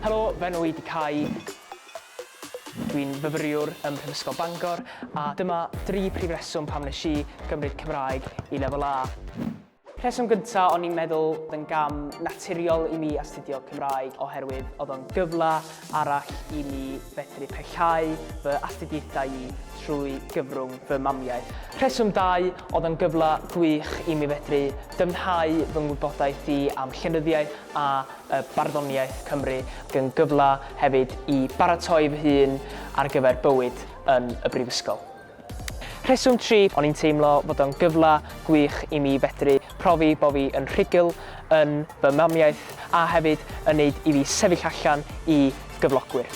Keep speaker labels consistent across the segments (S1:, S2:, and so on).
S1: Helo, fe nhw wedi Cai. Dwi'n fyfyriwr ym Mhrifysgol Bangor a dyma 3 prif reswm pam nes I gymryd Cymraeg I lefel A. Rheswm gyntaf o'n i'n meddwl yn gam naturiol I mi astudio Cymraeg oherwydd oedd o'n gyfle arall I mi fedru parhau fy astudiaethau I trwy gyfrwng fy mamiaith. Rheswm 2 oedd o'n gyfle gwych I mi fedru dymhau fy ngwybodaeth I am llenyddiaeth a barddoniaeth Cymru ac yn gyfle hefyd I baratoi fy hun ar gyfer bywyd yn y brifysgol. Rheswm 3, o'n i'n teimlo fod o'n gyfle gwych I mi fedru profi bo fi yn rhugl yn fy mamiaith a hefyd yn neud I fi sefyll allan I gyflogwyr.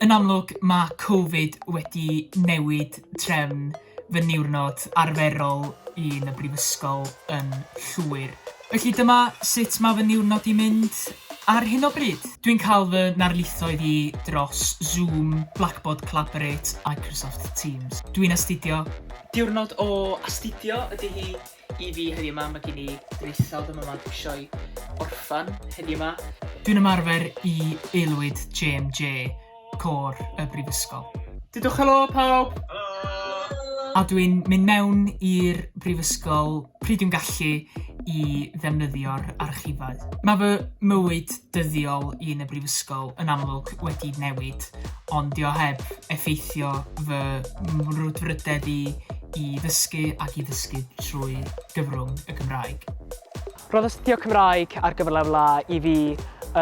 S2: Yn amlwg, mae Covid wedi newid trefn fy niwrnod arferol yn y brifysgol yn llwyr. Felly dyma sut mae fy niwrnod I mynd ar hyn o bryd. Dwi'n cael fy narlithoedd I dros Zoom, Blackboard Collaborate, Microsoft Teams. Dwi'n astudio. Diwrnod o astudio ydy hi I fi heddiw yma. Mae gen I dreithawd yma dwi eisiau orffan heddiw yma. Dwi'n ymarfer I aelwyd JMJ, cor y brifysgol. Dudwch helo pawb! A dwi'n mynd mewn i'r brifysgol pryd dwi'n gallu I ddefnyddio'r archifau. Mae fy mywyd dyddiol yn y brifysgol yn amlwg wedi newid, ond dio heb effeithio fy mrwdfrydedd I ddysgu ac I ddysgu trwy gyfrwng y Gymraeg.
S1: Roedd astudio Cymraeg ar gyfer lefel A I fi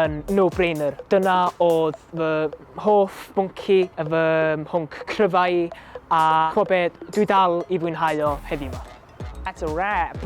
S1: yn no-brainer. Dyna oedd fy hoff bwnci, fy mhwnc cryfau a ch'mo' be, dwi dal I fwynhau o heddiw yma. That's a wrap.